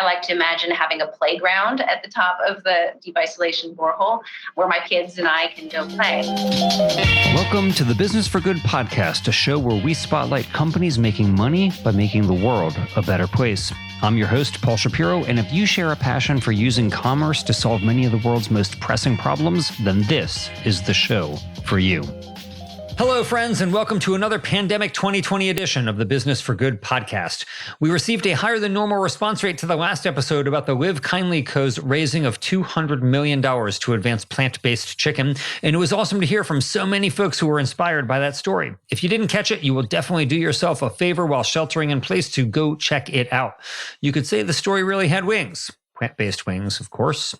I like to imagine having a playground at the top of the deep isolation borehole where my kids and I can go play. Welcome to the Business for Good podcast, a show where we spotlight companies making money by making the world a better place. I'm your host, Paul Shapiro, and if you share a passion for using commerce to solve many of the world's most pressing problems, then this is the show for you. Hello, friends, and welcome to another Pandemic 2020 edition of the Business for Good podcast. We received a higher than normal response rate to the last episode about the Live Kindly Co.'s raising of $200 million to advance plant-based chicken, and it was awesome to hear from so many folks who were inspired by that story. If you didn't catch it, you will definitely do yourself a favor while sheltering in place to go check it out. You could say the story really had wings. Plant-based wings, of course.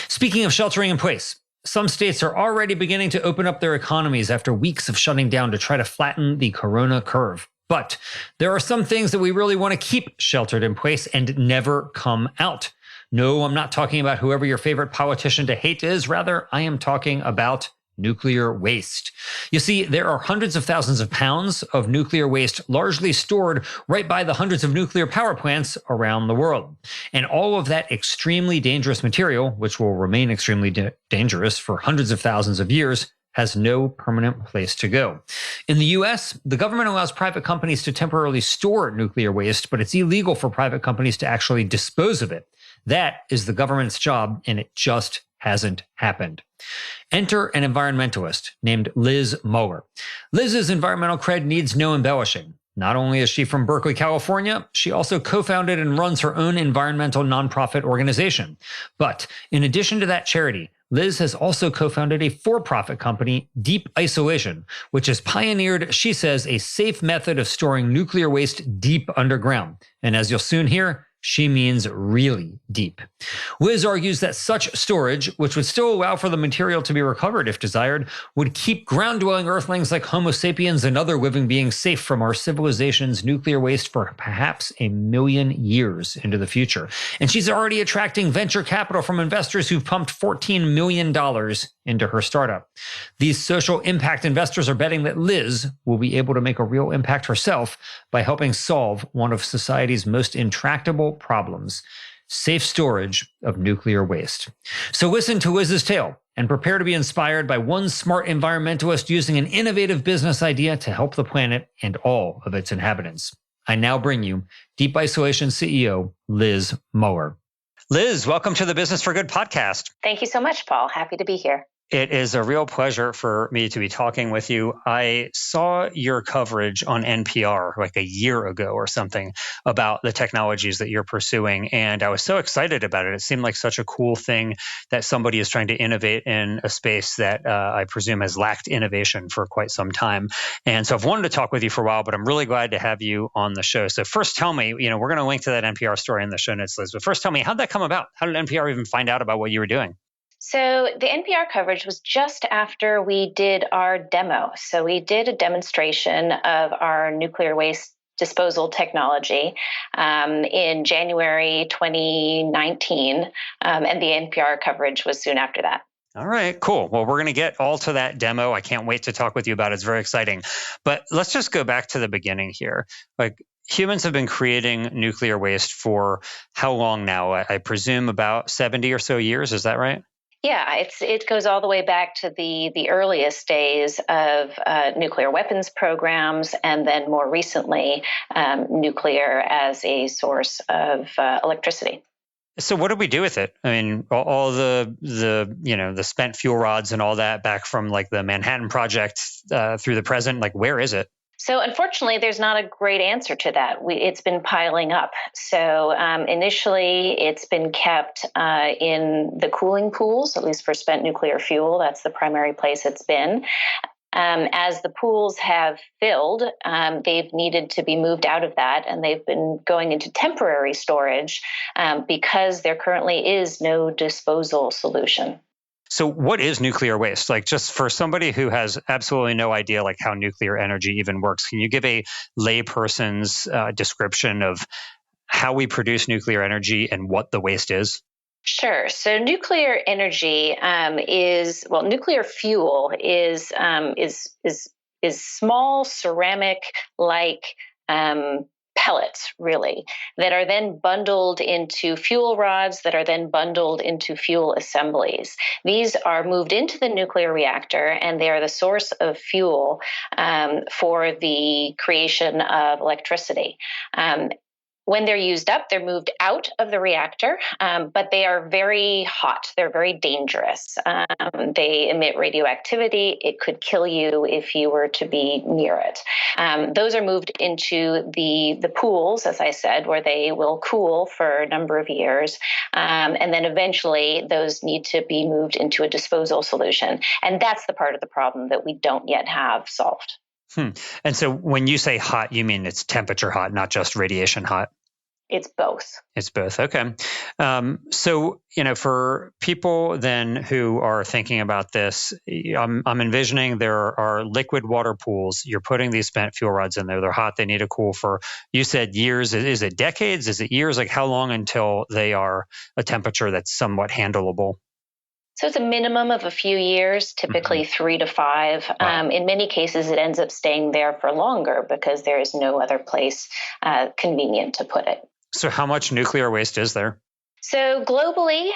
Speaking of sheltering in place, some states are already beginning to open up their economies after weeks of shutting down to try to flatten the corona curve. But there are some things that we really want to keep sheltered in place and never come out. No, I'm not talking about whoever your favorite politician to hate is. Rather, I am talking about nuclear waste. You see, there are hundreds of thousands of pounds of nuclear waste largely stored right by the hundreds of nuclear power plants around the world. And all of that extremely dangerous material, which will remain extremely dangerous for hundreds of thousands of years, has no permanent place to go. In the US, the government allows private companies to temporarily store nuclear waste, but it's illegal for private companies to actually dispose of it. That is the government's job, and it just hasn't happened. Enter an environmentalist named Liz Muller. Liz's environmental cred needs no embellishing. Not only is she from Berkeley, California, she also co-founded and runs her own environmental nonprofit organization. But in addition to that charity, Liz has also co-founded a for-profit company, Deep Isolation, which has pioneered, she says, a safe method of storing nuclear waste deep underground. And as you'll soon hear, she means really deep. Liz argues that such storage, which would still allow for the material to be recovered if desired, would keep ground-dwelling earthlings like Homo sapiens and other living beings safe from our civilization's nuclear waste for perhaps 1,000,000 years into the future. And she's already attracting venture capital from investors who've pumped $14 million into her startup. These social impact investors are betting that Liz will be able to make a real impact herself by helping solve one of society's most intractable problems: safe storage of nuclear waste. So listen to Liz's tale and prepare to be inspired by one smart environmentalist using an innovative business idea to help the planet and all of its inhabitants. I now bring you Deep Isolation CEO, Liz Muller. Liz, welcome to the Business for Good podcast. Thank you so much, Paul. Happy to be here. It is a real pleasure for me to be talking with you. I saw your coverage on NPR like a year ago or something about the technologies that you're pursuing, and I was so excited about it. It seemed like such a cool thing that somebody is trying to innovate in a space that I presume has lacked innovation for quite some time. And so I've wanted to talk with you for a while, but I'm really glad to have you on the show. So first tell me, we're going to link to that NPR story in the show notes, Liz, but first tell me, how'd that come about? How did NPR even find out about what you were doing? So the NPR coverage was just after we did our demo. So we did a demonstration of our nuclear waste disposal technology in January 2019, and the NPR coverage was soon after that. All right, cool. Well, we're going to get all to that demo. I can't wait to talk with you about it. It's very exciting. But let's just go back to the beginning here. Humans have been creating nuclear waste for how long now? I presume about 70 or so years. Is that right? Yeah, it goes all the way back to the earliest days of nuclear weapons programs, and then more recently, nuclear as a source of electricity. So what do we do with it? I mean, all the spent fuel rods and all that back from like the Manhattan Project through the present, like where is it? So unfortunately, there's not a great answer to that. It's been piling up. So initially, it's been kept in the cooling pools, at least for spent nuclear fuel. That's the primary place it's been. As the pools have filled, they've needed to be moved out of that, and they've been going into temporary storage because there currently is no disposal solution. So what is nuclear waste? Like, just for somebody who has absolutely no idea like how nuclear energy even works, can you give a layperson's description of how we produce nuclear energy and what the waste is? Sure. So nuclear energy nuclear fuel is small ceramic-like pellets, really, that are then bundled into fuel rods that are then bundled into fuel assemblies. These are moved into the nuclear reactor, and they are the source of fuel for the creation of electricity. When they're used up, they're moved out of the reactor, but they are very hot. They're very dangerous. They emit radioactivity. It could kill you if you were to be near it. Those are moved into the pools, as I said, where they will cool for a number of years. And then eventually those need to be moved into a disposal solution. And that's the part of the problem that we don't yet have solved. And so when you say hot, you mean it's temperature hot, not just radiation hot? It's both. It's both. Okay. So, for people then who are thinking about this, I'm envisioning there are liquid water pools. You're putting these spent fuel rods in there. They're hot. They need to cool for, you said years. Is it decades? Is it years? Like how long until they are a temperature that's somewhat handleable? So it's a minimum of a few years, typically 3 to 5. Wow. In many cases, it ends up staying there for longer because there is no other place convenient to put it. So how much nuclear waste is there? So globally,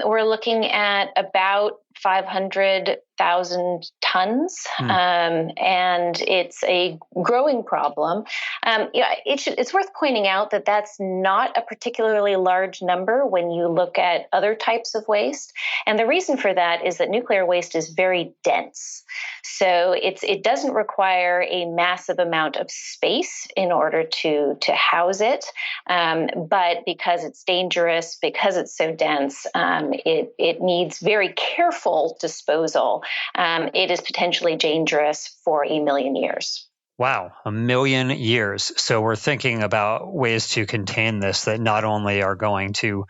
we're looking at about 500,000 tons, and it's a growing problem. It's worth pointing out that that's not a particularly large number when you look at other types of waste. And the reason for that is that nuclear waste is very dense. So it doesn't require a massive amount of space in order to house it. But because it's dangerous, because it's so dense, it needs very careful disposal. It is potentially dangerous for 1 million years. Wow, 1 million years. So we're thinking about ways to contain this that not only are going to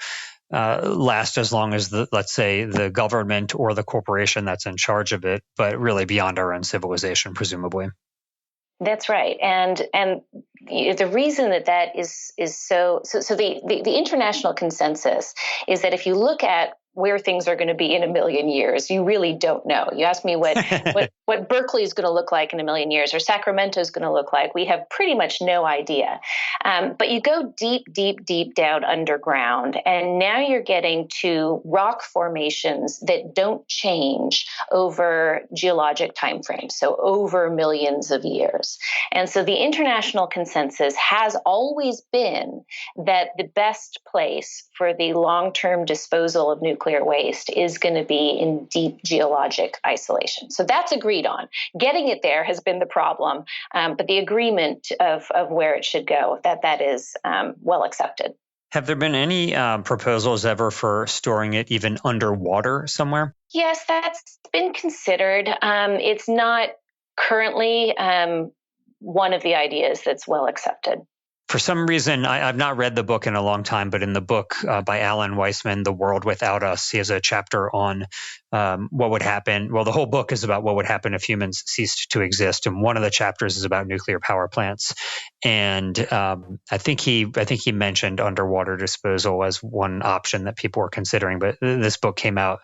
last as long as let's say the government or the corporation that's in charge of it, but really beyond our own civilization, presumably. That's right, and the reason that is so the international consensus is that if you look at where things are going to be in 1 million years, you really don't know. You ask me what Berkeley is going to look like in 1 million years, or Sacramento is going to look like. We have pretty much no idea. But you go deep, deep, deep down underground, and now you're getting to rock formations that don't change over geologic timeframes, so over millions of years. And so the international consensus has always been that the best place for the long-term disposal of nuclear waste is going to be in deep geologic isolation. So that's agreed on. Getting it there has been the problem, but the agreement of where it should go, that is well accepted. Have there been any proposals ever for storing it even underwater somewhere? Yes, that's been considered. It's not currently one of the ideas that's well accepted. For some reason, I've not read the book in a long time, but in the book by Alan Weissman, The World Without Us, he has a chapter on what would happen. Well, the whole book is about what would happen if humans ceased to exist. And one of the chapters is about nuclear power plants. And I think he mentioned underwater disposal as one option that people were considering. But this book came out,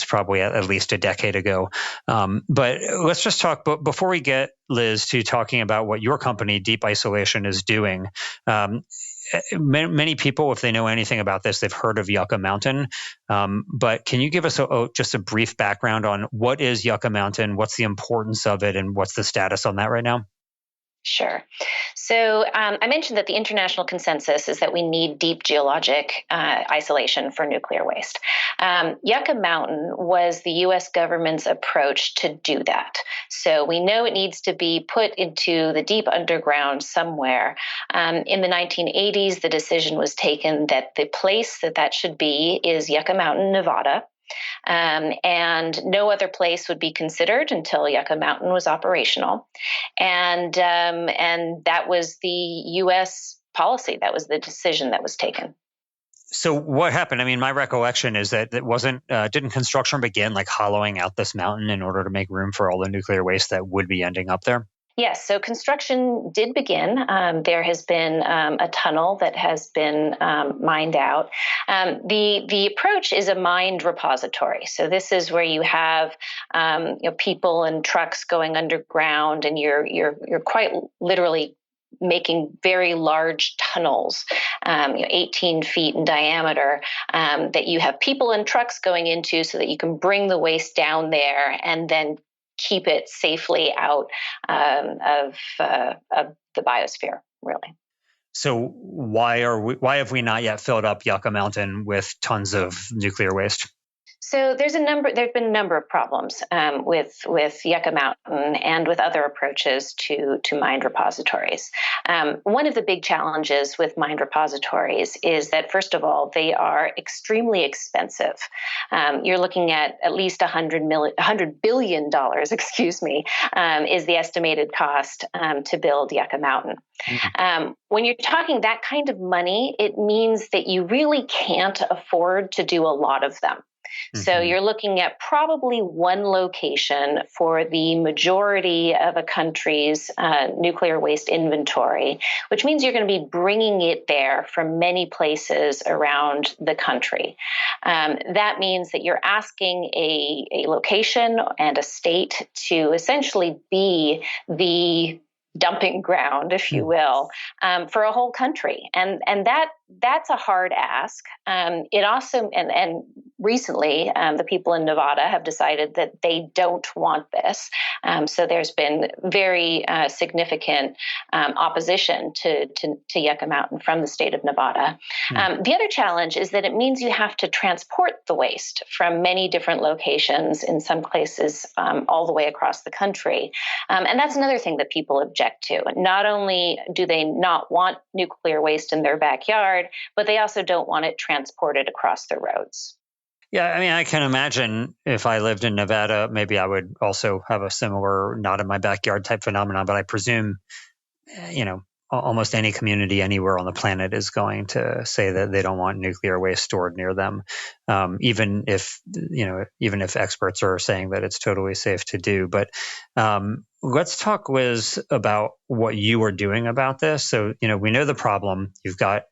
probably at least a decade ago. But let's just talk, before we get, Liz, to talking about what your company, Deep Isolation, is doing. Many people, if they know anything about this, they've heard of Yucca Mountain. But can you give us just a brief background on what is Yucca Mountain, what's the importance of it, and what's the status on that right now? Sure. So I mentioned that the international consensus is that we need deep geologic isolation for nuclear waste. Yucca Mountain was the U.S. government's approach to do that. So we know it needs to be put into the deep underground somewhere. In the 1980s, the decision was taken that the place that should be is Yucca Mountain, Nevada. And no other place would be considered until Yucca Mountain was operational. And that was the U.S. policy. That was the decision that was taken. So what happened? I mean, my recollection is that it didn't construction begin like hollowing out this mountain in order to make room for all the nuclear waste that would be ending up there? Yes, so construction did begin. There has been a tunnel that has been mined out. The approach is a mined repository. So this is where you have people and trucks going underground, and you're quite literally making very large tunnels, 18 feet in diameter, that you have people and trucks going into so that you can bring the waste down there and then keep it safely out of the biosphere, really. So why have we not yet filled up Yucca Mountain with tons of nuclear waste? So there's been a number of problems with Yucca Mountain and with other approaches to mined repositories. One of the big challenges with mined repositories is that, first of all, they are extremely expensive. You're looking at least $100 billion, is the estimated cost to build Yucca Mountain. When you're talking that kind of money, it means that you really can't afford to do a lot of them. So you're looking at probably one location for the majority of a country's nuclear waste inventory, which means you're going to be bringing it there from many places around the country. That means that you're asking a location and a state to essentially be the dumping ground, if you will, for a whole country, and that's a hard ask. It also and recently, the people in Nevada have decided that they don't want this. So there's been very significant opposition to Yucca Mountain from the state of Nevada. The other challenge is that it means you have to transport the waste from many different locations, in some places all the way across the country, and that's another thing that people object to. Not only do they not want nuclear waste in their backyard, but they also don't want it transported across the roads. Yeah, I mean, I can imagine if I lived in Nevada, maybe I would also have a similar not in my backyard type phenomenon, but I presume, almost any community anywhere on the planet is going to say that they don't want nuclear waste stored near them, even if experts are saying that it's totally safe to do. But let's talk, Liz, about what you are doing about this. So, we know the problem. You've got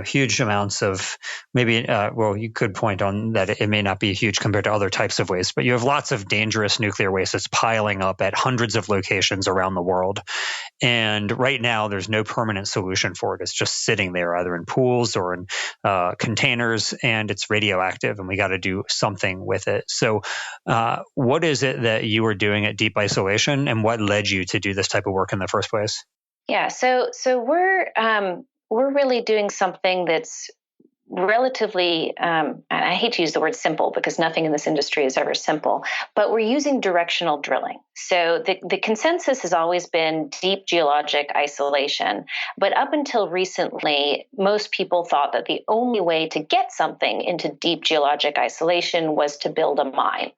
huge amounts of maybe, you could point on that it may not be huge compared to other types of waste, but you have lots of dangerous nuclear waste that's piling up at hundreds of locations around the world. And right now, there's no permanent solution for it. It's just sitting there, either in pools or in containers, and it's radioactive, and we got to do something with it. So what is it that you are doing at Deep Isolation, and what led you to do this type of work in the first place? Yeah, so we're really doing something that's relatively, and I hate to use the word simple because nothing in this industry is ever simple, but we're using directional drilling. So the consensus has always been deep geologic isolation. But up until recently, most people thought that the only way to get something into deep geologic isolation was to build a mine.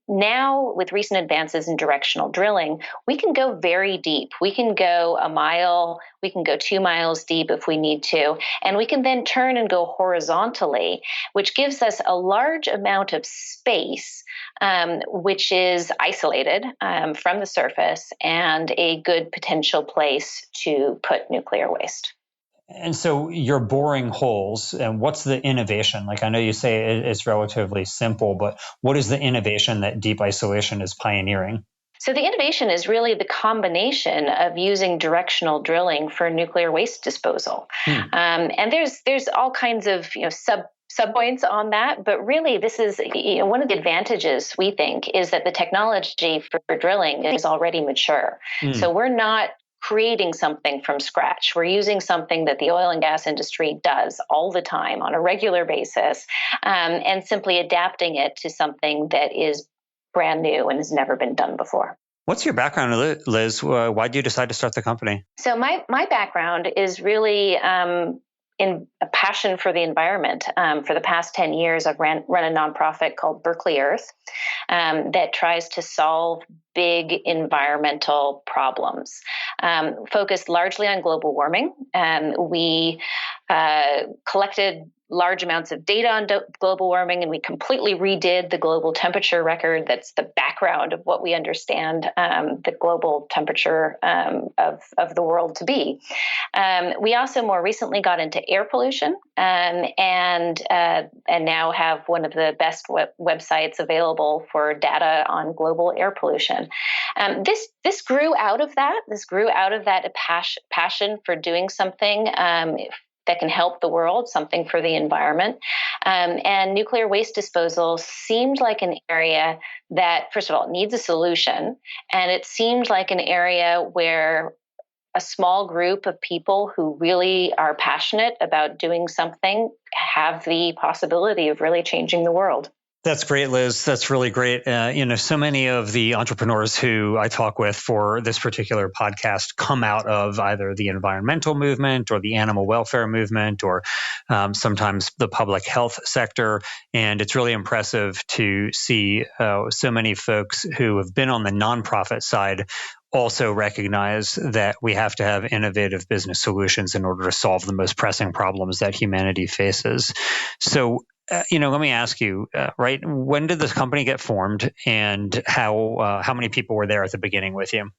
Now, with recent advances in directional drilling, we can go very deep. We can go a mile, we can go 2 miles deep if we need to, and we can then turn and go horizontally, which gives us a large amount of space, which is isolated from the surface and a good potential place to put nuclear waste. And so you're boring holes, and what's the innovation? Like, I know you say it's relatively simple, but what is the innovation that Deep Isolation is pioneering? So the innovation is really the combination of using directional drilling for nuclear waste disposal. And there's all kinds of sub-points on that, but really this is one of the advantages, we think, is that the technology for drilling is already mature. So we're not creating something from scratch. We're using something that the oil and gas industry does all the time on a regular basis, and simply adapting it to something that is brand new and has never been done before. What's your background, Liz? Why did you decide to start the company? So my background is really in a passion for the environment. For the past 10 years, I've run a nonprofit called Berkeley Earth that tries to solve big environmental problems, focused largely on global warming. We collected large amounts of data on global warming, and we completely redid the global temperature record. That's the background of what we understand the global temperature of the world to be. We also more recently got into air pollution, and now have one of the best websites available for data on global air pollution. This grew out of that. This grew out of that passion for doing something that can help the world, something for the environment. And nuclear waste disposal seemed like an area that, first of all, needs a solution. And it seemed like an area where a small group of people who really are passionate about doing something have the possibility of really changing the world. That's great, Liz. That's really great. So many of the entrepreneurs who I talk with for this particular podcast come out of either the environmental movement or the animal welfare movement, or sometimes the public health sector. And it's really impressive to see so many folks who have been on the nonprofit side also recognize that we have to have innovative business solutions in order to solve the most pressing problems that humanity faces. So, let me ask you, right? When did this company get formed, and how many people were there at the beginning with you?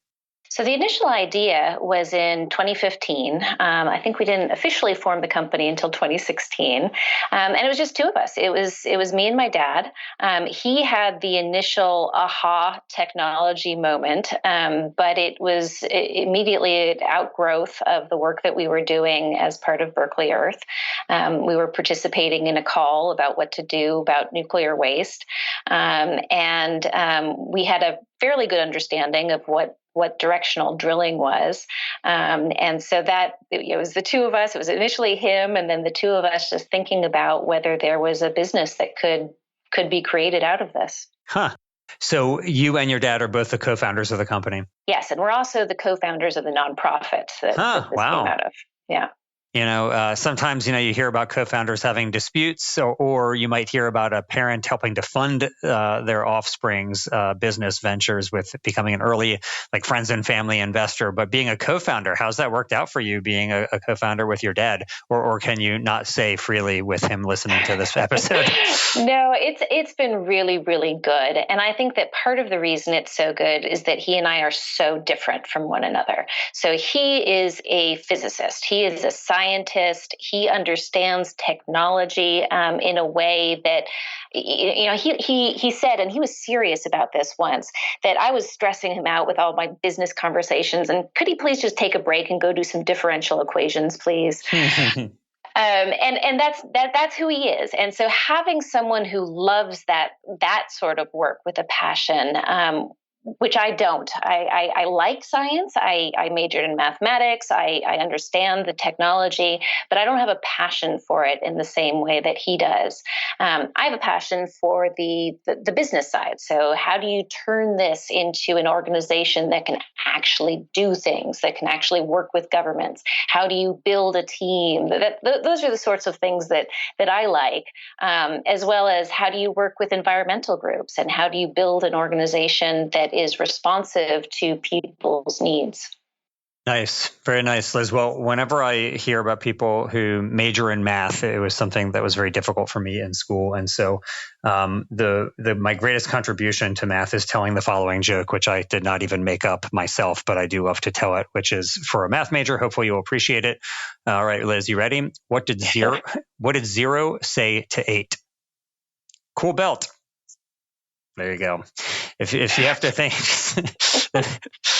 So the initial idea was in 2015. I think we didn't officially form the company until 2016, and it was just two of us. It was me and my dad. He had the initial aha technology moment, but it was immediately an outgrowth of the work that we were doing as part of Berkeley Earth. We were participating in a call about what to do about nuclear waste, and we had a fairly good understanding of what directional drilling was. And so that it was the two of us. It was initially him, and then the two of us just thinking about whether there was a business that could be created out of this. Huh. So you and your dad are both the co-founders of the company? Yes, and we're also the co-founders of the nonprofit that this came out of. Yeah. Sometimes, you hear about co-founders having disputes, or you might hear about a parent helping to fund their offspring's business ventures with becoming an early, like, friends and family investor. But being a co-founder, how's that worked out for you, being a co-founder with your dad? Or can you not say freely with him listening to this episode? No, it's been really, really good. And I think that part of the reason it's so good is that he and I are so different from one another. So he is a physicist. He is a scientist. He understands technology in a way that, he said, and he was serious about this once, that I was stressing him out with all my business conversations. And could he please just take a break and go do some differential equations, please? And that's who he is. And so having someone who loves that sort of work with a passion, which I don't. I like science. I majored in mathematics. I understand the technology, but I don't have a passion for it in the same way that he does. I have a passion for the business side. So how do you turn this into an organization that can actually do things, that can actually work with governments? How do you build a team? Those are the sorts of things that I like, as well as how do you work with environmental groups, and how do you build an organization that is responsive to people's needs. Nice. Very nice, Liz. Well, whenever I hear about people who major in math, it was something that was very difficult for me in school. And so my greatest contribution to math is telling the following joke, which I did not even make up myself, but I do love to tell it, which is, for a math major, hopefully you'll appreciate it. All right, Liz, you ready? What did zero say to 8? Cool belt. There you go. If you have to think,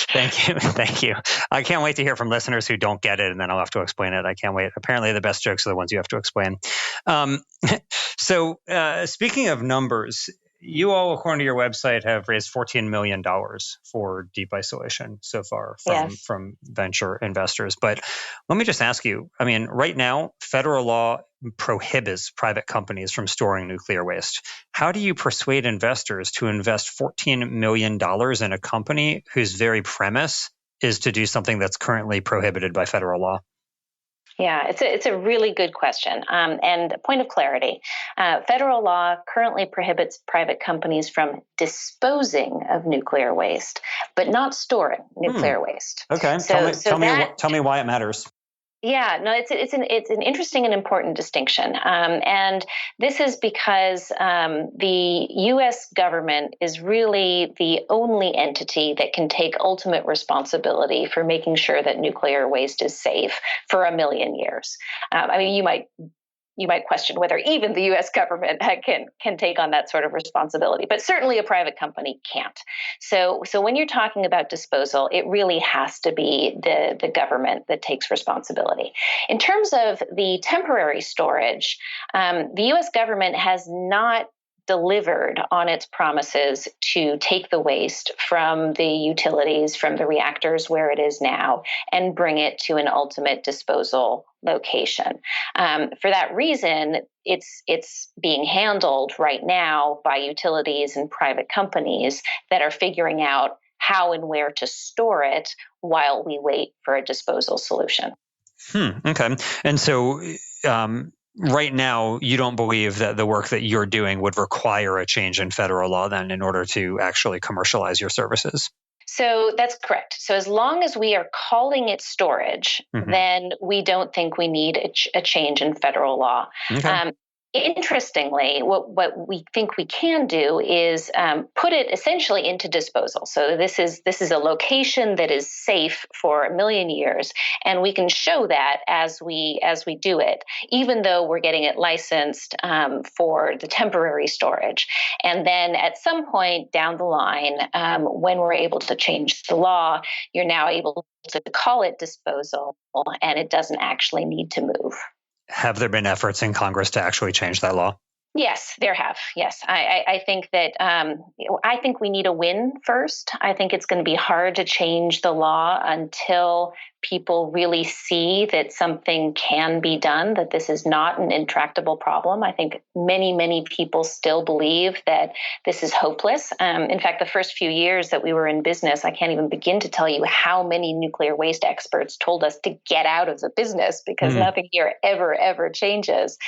thank you. I can't wait to hear from listeners who don't get it, and then I'll have to explain it. I can't wait. Apparently, the best jokes are the ones you have to explain. So, speaking of numbers, you all, according to your website, have raised $14 million for deep isolation so far from venture investors. But let me just ask you, right now, federal law prohibits private companies from storing nuclear waste. How do you persuade investors to invest $14 million in a company whose very premise is to do something that's currently prohibited by federal law? Yeah, it's a really good question. And a point of clarity, federal law currently prohibits private companies from disposing of nuclear waste, but not storing nuclear waste. Okay, tell me why it matters. Yeah, no, it's an interesting and important distinction, and this is because the U.S. government is really the only entity that can take ultimate responsibility for making sure that nuclear waste is safe for 1 million years. I mean, you might question whether even the U.S. government can take on that sort of responsibility, but certainly a private company can't. So when you're talking about disposal, it really has to be the government that takes responsibility. In terms of the temporary storage, the U.S. government has not delivered on its promises to take the waste from the utilities, from the reactors where it is now, and bring it to an ultimate disposal location. For that reason, it's being handled right now by utilities and private companies that are figuring out how and where to store it while we wait for a disposal solution. Okay. And so right now, you don't believe that the work that you're doing would require a change in federal law then in order to actually commercialize your services? So that's correct. So as long as we are calling it storage, then we don't think we need a change in federal law. Okay. Interestingly, what we think we can do is put it essentially into disposal. So this is a location that is safe for 1 million years, and we can show that as we do it, even though we're getting it licensed for the temporary storage. And then at some point down the line, when we're able to change the law, you're now able to call it disposal, and it doesn't actually need to move. Have there been efforts in Congress to actually change that law? Yes, there have. Yes, I think that I think we need a win first. I think it's going to be hard to change the law until people really see that something can be done, that this is not an intractable problem. I think many people still believe that this is hopeless. In fact, the first few years that we were in business, I can't even begin to tell you how many nuclear waste experts told us to get out of the business because nothing here ever changes.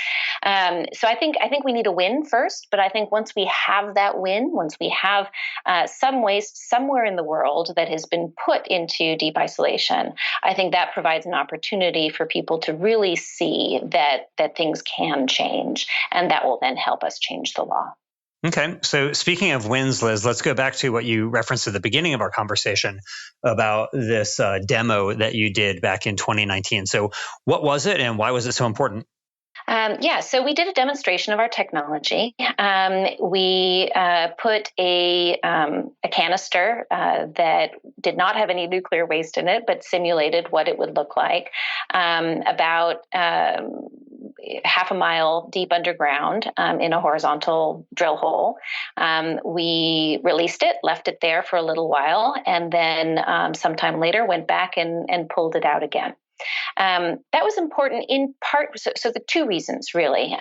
So I think we need a win first, but I think once we have that win, once we have some waste somewhere in the world that has been put into deep isolation, I think that provides an opportunity for people to really see that things can change, and that will then help us change the law. Okay. So speaking of wins, Liz, let's go back to what you referenced at the beginning of our conversation about this demo that you did back in 2019. So what was it and why was it so important? So we did a demonstration of our technology. We put a canister that did not have any nuclear waste in it, but simulated what it would look like about half a mile deep underground in a horizontal drill hole. We released it, left it there for a little while, and then sometime later went back and pulled it out again. That was important in part. So the two reasons, really.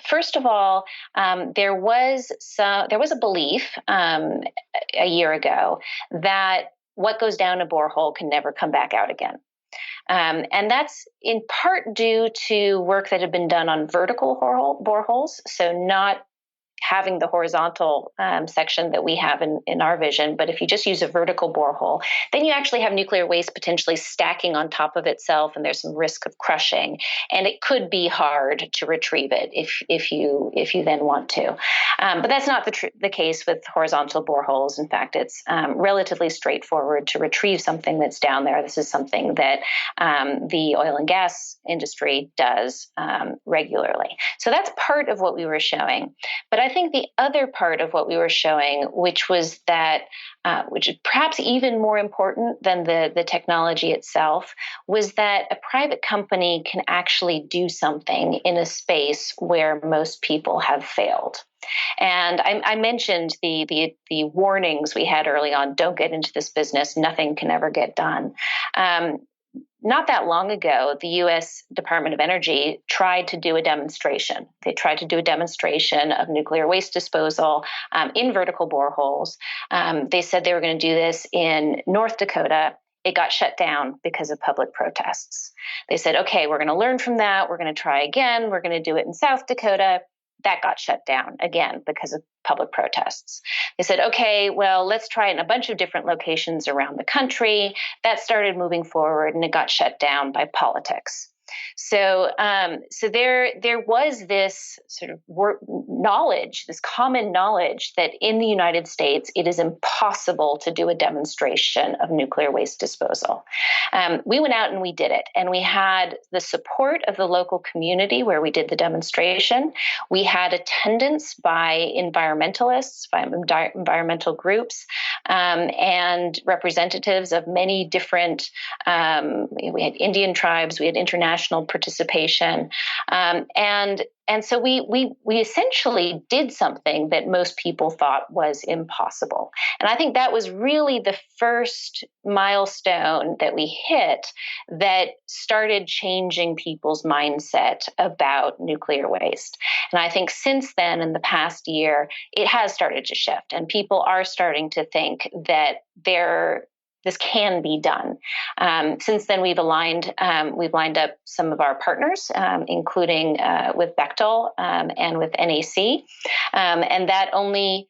First of all, there was a belief a year ago that what goes down a borehole can never come back out again. And that's in part due to work that had been done on vertical boreholes, so not having the horizontal section that we have in our vision. But if you just use a vertical borehole, then you actually have nuclear waste potentially stacking on top of itself, and there's some risk of crushing. And it could be hard to retrieve it if you then want to. But that's not the case with horizontal boreholes. In fact, it's relatively straightforward to retrieve something that's down there. This is something that the oil and gas industry does regularly. So that's part of what we were showing. But I think the other part of what we were showing, which was that, which is perhaps even more important than the technology itself, was that a private company can actually do something in a space where most people have failed. And I mentioned the warnings we had early on: don't get into this business, nothing can ever get done. Not that long ago, the U.S. Department of Energy tried to do a demonstration. They tried to do a demonstration of nuclear waste disposal in vertical boreholes. They said they were going to do this in North Dakota. It got shut down because of public protests. They said, okay, we're going to learn from that. We're going to try again. We're going to do it in South Dakota. That got shut down again because of public protests. They said, okay, well, let's try it in a bunch of different locations around the country. That started moving forward, and it got shut down by politics. So there was this sort of knowledge, this common knowledge that in the United States it is impossible to do a demonstration of nuclear waste disposal. We went out and we did it, and we had the support of the local community where we did the demonstration. We had attendance by environmentalists, by environmental groups, and representatives of many different. We had Indian tribes, we had international participation, and so we essentially did something that most people thought was impossible. And I think that was really the first milestone that we hit that started changing people's mindset about nuclear waste. And I think since then, in the past year, it has started to shift, and people are starting to think that this can be done. Since then, we've lined up some of our partners, including with Bechtel and with NAC, and that only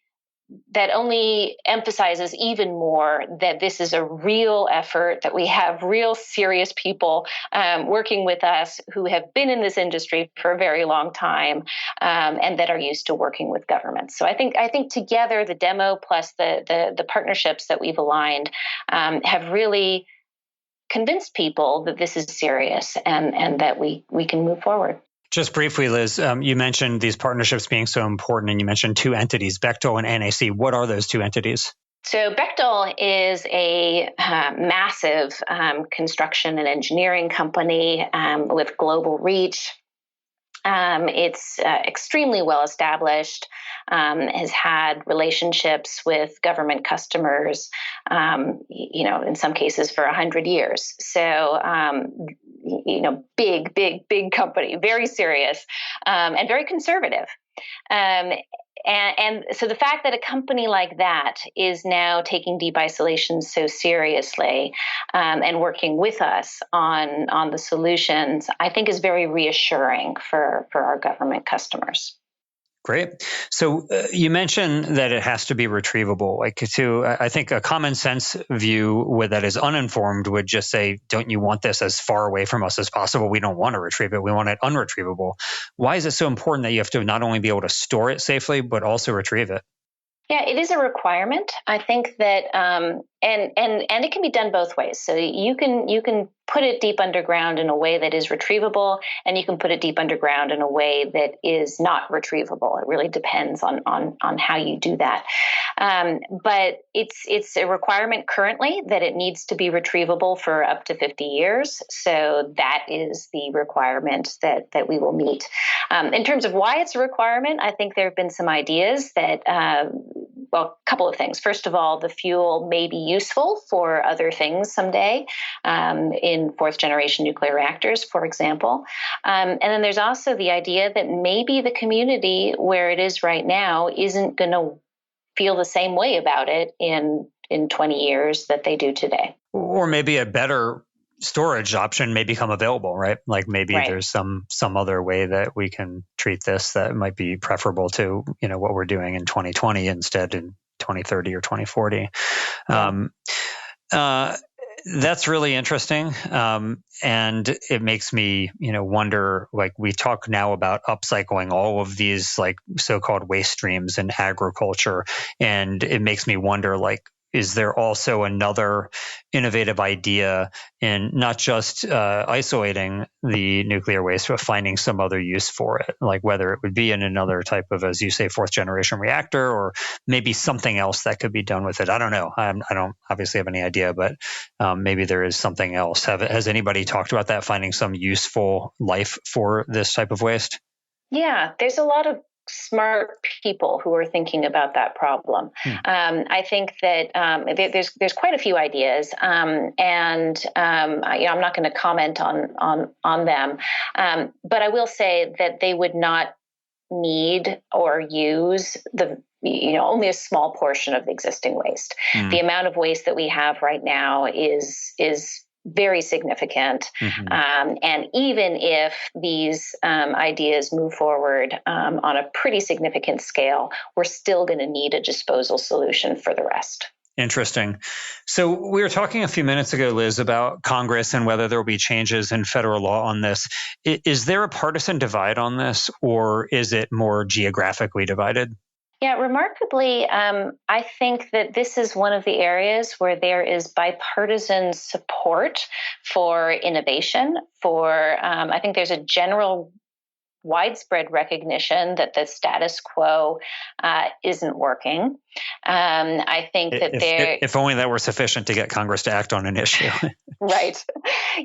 emphasizes even more that this is a real effort, that we have real serious people working with us who have been in this industry for a very long time, and that are used to working with governments. So I think together, the demo plus the partnerships that we've aligned have really convinced people that this is serious and that we can move forward. Just briefly, Liz, you mentioned these partnerships being so important, and you mentioned two entities, Bechtel and NAC. What are those two entities? So Bechtel is a massive construction and engineering company with global reach. It's extremely well established, has had relationships with government customers, in some cases for 100 years. So, big company, very serious, and very conservative. And so the fact that a company like that is now taking deep isolation so seriously and working with us on the solutions, I think is very reassuring for our government customers. Great. So you mentioned that it has to be retrievable. I think a common sense view that is uninformed would just say, don't you want this as far away from us as possible? We don't want to retrieve it. We want it unretrievable. Why is it so important that you have to not only be able to store it safely, but also retrieve it? Yeah, it is a requirement. I think that, and it can be done both ways. So you can put it deep underground in a way that is retrievable, and you can put it deep underground in a way that is not retrievable. It really depends on how you do that. But it's a requirement currently that it needs to be retrievable for up to 50 years. So that is the requirement that we will meet. In terms of why it's a requirement, I think there have been some ideas that, a couple of things. First of all, the fuel may be useful for other things someday, in fourth generation nuclear reactors, for example. And then there's also the idea that maybe the community where it is right now isn't going to feel the same way about it in 20 years that they do today. Or maybe a better storage option may become available, right? Like maybe Right. There's some other way that we can treat this that might be preferable to, what we're doing in 2020 instead in 2030 or 2040. Yeah. That's really interesting. And it makes me, wonder, like we talk now about upcycling all of these like so-called waste streams in agriculture. And it makes me wonder, like, is there also another innovative idea in not just isolating the nuclear waste, but finding some other use for it? Like whether it would be in another type of, as you say, fourth generation reactor, or maybe something else that could be done with it. I don't know. I don't obviously have any idea, but maybe there is something else. Has anybody talked about that, finding some useful life for this type of waste? Yeah, there's a lot of smart people who are thinking about that problem. I think that there's quite a few ideas, and I'm not going to comment on them, but I will say that they would not need or use only a small portion of the existing waste. The amount of waste that we have right now is very significant. And even if these ideas move forward on a pretty significant scale, we're still going to need a disposal solution for the rest. Interesting. So we were talking a few minutes ago, Liz, about Congress and whether there will be changes in federal law on this. Is there a partisan divide on this, or is it more geographically divided? Yeah, remarkably, I think that this is one of the areas where there is bipartisan support for innovation. I think there's a general widespread recognition that the status quo isn't working. I think that if only that were sufficient to get Congress to act on an issue. Right.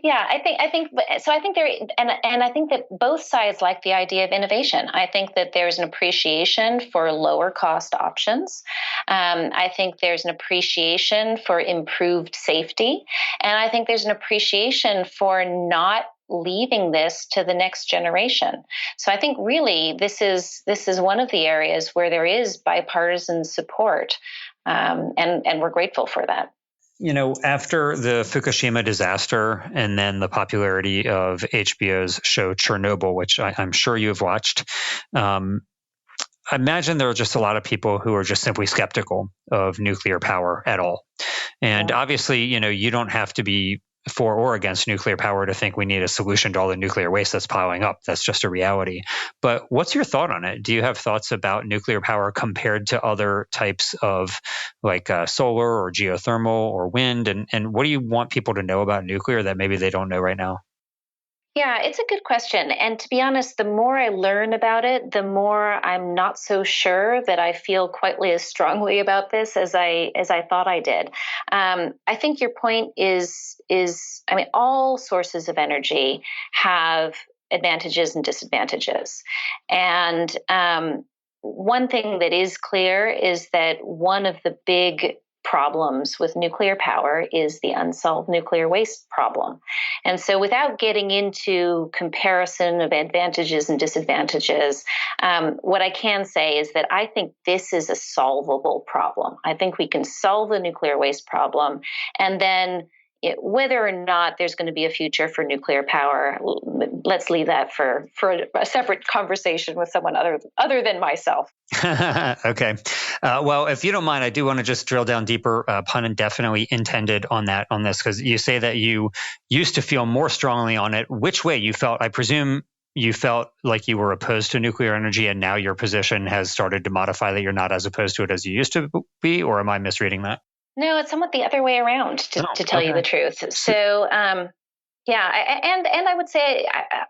Yeah, I think so. I think and I think that both sides like the idea of innovation. I think that there's an appreciation for lower cost options. I think there's an appreciation for improved safety, and I think there's an appreciation for not leaving this to the next generation. So I think really this is one of the areas where there is bipartisan support, and we're grateful for that. After the Fukushima disaster and then the popularity of HBO's show Chernobyl, which I'm sure you've watched, I imagine there are just a lot of people who are just simply skeptical of nuclear power at all. And obviously, you don't have to be for or against nuclear power to think we need a solution to all the nuclear waste that's piling up. That's just a reality. But what's your thought on it? Do you have thoughts about nuclear power compared to other types of like solar or geothermal or wind? And what do you want people to know about nuclear that maybe they don't know right now? Yeah, it's a good question. And to be honest, the more I learn about it, the more I'm not so sure that I feel quite as strongly about this as I thought I did. I think your point is I mean, all sources of energy have advantages and disadvantages. And one thing that is clear is that one of the big problems with nuclear power is the unsolved nuclear waste problem. And so without getting into comparison of advantages and disadvantages, what I can say is that I think this is a solvable problem. I think we can solve the nuclear waste problem, and then whether or not there's going to be a future for nuclear power, let's leave that for a separate conversation with someone other than myself. Okay. Well, if you don't mind, I do want to just drill down deeper, pun definitely intended on this, because you say that you used to feel more strongly on it. Which way you felt? I presume you felt like you were opposed to nuclear energy, and now your position has started to modify that you're not as opposed to it as you used to be, or am I misreading that? No, it's somewhat the other way around, to tell you the truth. So, yeah, and I would say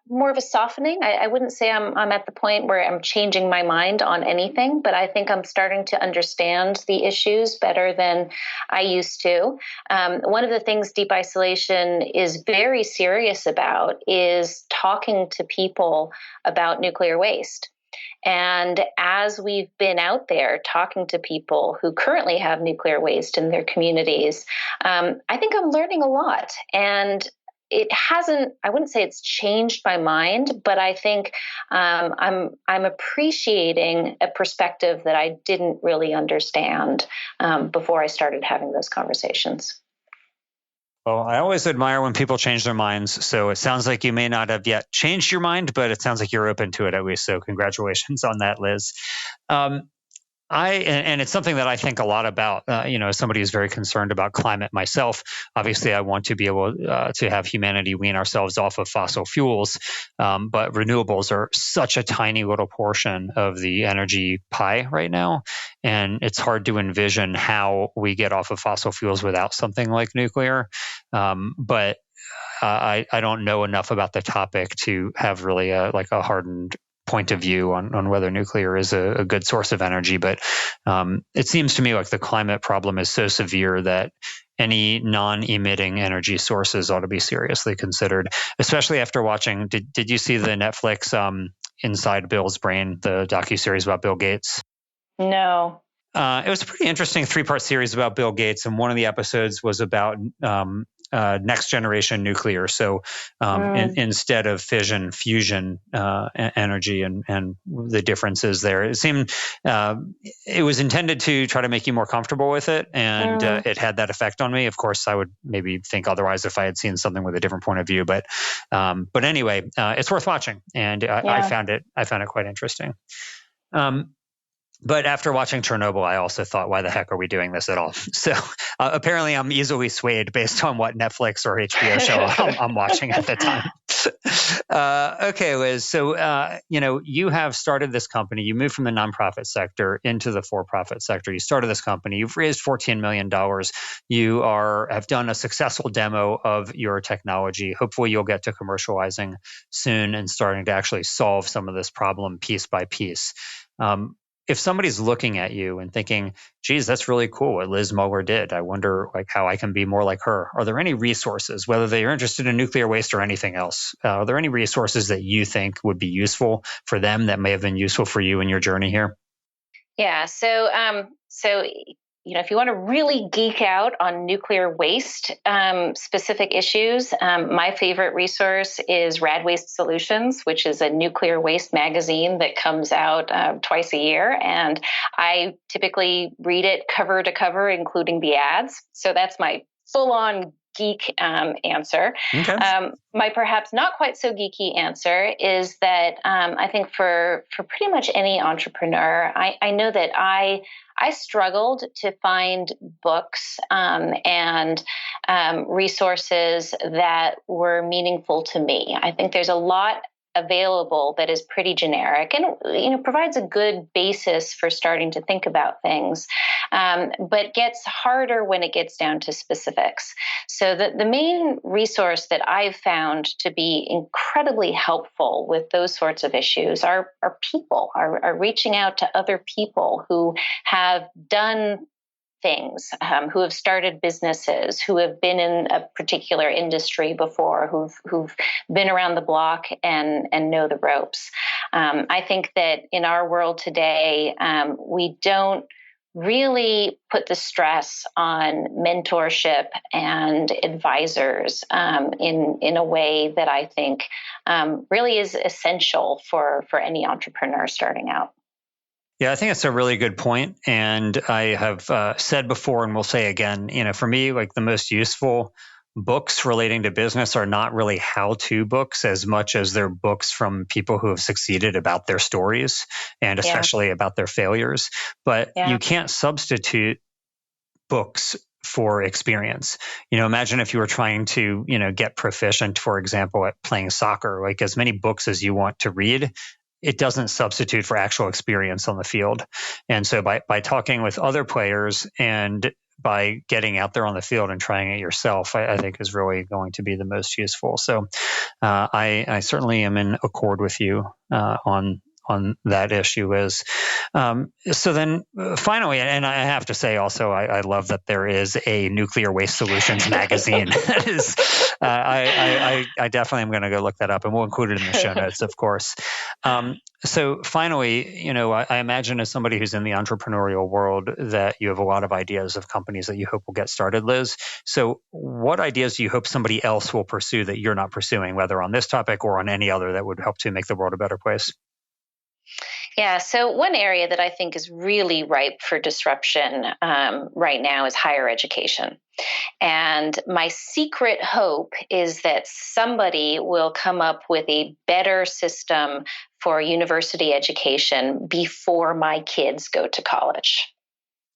more of a softening. I wouldn't say I'm at the point where I'm changing my mind on anything, but I think I'm starting to understand the issues better than I used to. One of the things Deep Isolation is very serious about is talking to people about nuclear waste. And as we've been out there talking to people who currently have nuclear waste in their communities, I think I'm learning a lot. And it hasn't, I wouldn't say it's changed my mind, but I think I'm appreciating a perspective that I didn't really understand before I started having those conversations. Well, I always admire when people change their minds. So it sounds like you may not have yet changed your mind, but it sounds like you're open to it at least. So congratulations on that, Liz. And it's something that I think a lot about, as somebody who's very concerned about climate myself. Obviously, I want to be able to have humanity wean ourselves off of fossil fuels. But renewables are such a tiny little portion of the energy pie right now. And it's hard to envision how we get off of fossil fuels without something like nuclear. But I don't know enough about the topic to have really a hardened point of view on whether nuclear is a good source of energy. But it seems to me like the climate problem is so severe that any non-emitting energy sources ought to be seriously considered, especially after watching. Did you see the Netflix Inside Bill's Brain, the docuseries about Bill Gates? No. It was a pretty interesting 3-part series about Bill Gates, and one of the episodes was about next generation nuclear. So instead of fission, fusion energy and the differences there. It seemed it was intended to try to make you more comfortable with it, and it had that effect on me. Of course, I would maybe think otherwise if I had seen something with a different point of view. But anyway, it's worth watching, and I found it quite interesting. But after watching Chernobyl, I also thought, why the heck are we doing this at all? So apparently I'm easily swayed based on what Netflix or HBO show I'm watching at the time. Okay, Liz. So, you have started this company. You moved from the nonprofit sector into the for-profit sector. You started this company. You've raised $14 million. You have done a successful demo of your technology. Hopefully you'll get to commercializing soon and starting to actually solve some of this problem piece by piece. If somebody's looking at you and thinking, geez, that's really cool what Liz Muller did. I wonder how I can be more like her. Are there any resources, whether they are interested in nuclear waste or anything else? Are there any resources that you think would be useful for them that may have been useful for you in your journey here? Yeah. So if you want to really geek out on nuclear waste specific issues, my favorite resource is Rad Waste Solutions, which is a nuclear waste magazine that comes out twice a year. And I typically read it cover to cover, including the ads. So that's my full-on geek answer. Okay. My perhaps not quite so geeky answer is that I think for pretty much any entrepreneur, I know that I struggled to find books and resources that were meaningful to me. I think there's a lot available that is pretty generic and provides a good basis for starting to think about things, but gets harder when it gets down to specifics. So the main resource that I've found to be incredibly helpful with those sorts of issues are people, are reaching out to other people who have done things, who have started businesses, who have been in a particular industry before, who've been around the block and know the ropes. I think that in our world today, we don't really put the stress on mentorship and advisors in a way that I think really is essential for any entrepreneur starting out. Yeah, I think it's a really good point. And I have said before and will say again, for me, the most useful books relating to business are not really how-to books as much as they're books from people who have succeeded about their stories and especially about their failures. But you can't substitute books for experience. Imagine if you were trying to, get proficient, for example, at playing soccer, as many books as you want to read, it doesn't substitute for actual experience on the field. And so by talking with other players and by getting out there on the field and trying it yourself, I think is really going to be the most useful. So I certainly am in accord with you on that issue is. So then finally, and I have to say also, I love that there is a Nuclear Waste Solutions magazine. That is, I definitely am going to go look that up, and we'll include it in the show notes, of course. So finally, I imagine as somebody who's in the entrepreneurial world that you have a lot of ideas of companies that you hope will get started, Liz. So what ideas do you hope somebody else will pursue that you're not pursuing, whether on this topic or on any other that would help to make the world a better place? Yeah, so one area that I think is really ripe for disruption right now is higher education. And my secret hope is that somebody will come up with a better system for university education before my kids go to college.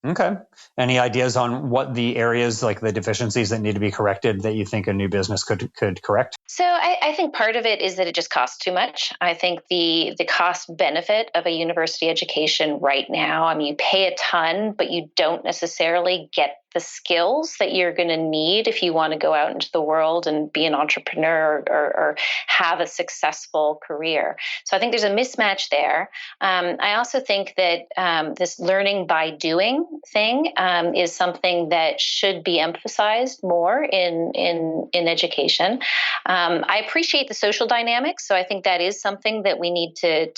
Okay. Any ideas on what the areas, the deficiencies that need to be corrected, that you think a new business could correct? So I think part of it is that it just costs too much. I think the cost benefit of a university education right now, you pay a ton, but you don't necessarily get the skills that you're going to need if you want to go out into the world and be an entrepreneur or have a successful career. So I think there's a mismatch there. I also think that this learning by doing thing is something that should be emphasized more in education. I appreciate the social dynamics, so I think that is something that we need to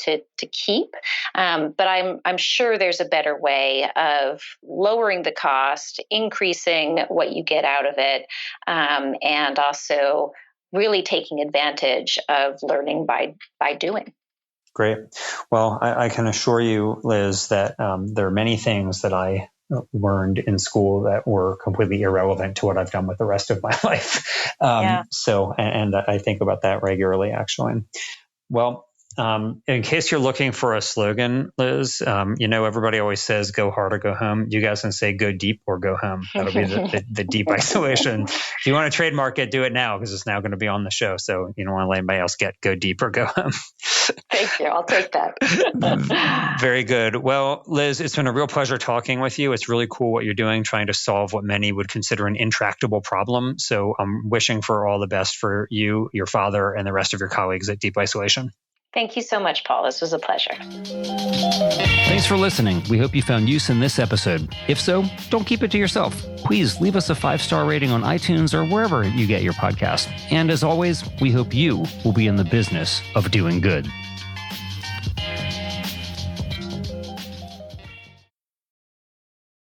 keep. But I'm sure there's a better way of lowering the cost, increasing what you get out of it, and also really taking advantage of learning by doing. Great. Well, I can assure you, Liz, that there are many things that I learned in school that were completely irrelevant to what I've done with the rest of my life. So, and I think about that regularly, actually. Well, In case you're looking for a slogan, Liz, everybody always says go hard or go home. You guys can say go deep or go home. That'll be the deep isolation. If you want to trademark it, do it now because it's now going to be on the show. So you don't want to let anybody else get go deep or go home. Thank you. I'll take that. Very good. Well, Liz, it's been a real pleasure talking with you. It's really cool what you're doing, trying to solve what many would consider an intractable problem. So I'm wishing for all the best for you, your father, and the rest of your colleagues at Deep Isolation. Thank you so much, Paul. This was a pleasure. Thanks for listening. We hope you found use in this episode. If so, don't keep it to yourself. Please leave us a 5-star rating on iTunes or wherever you get your podcast. And as always, we hope you will be in the business of doing good.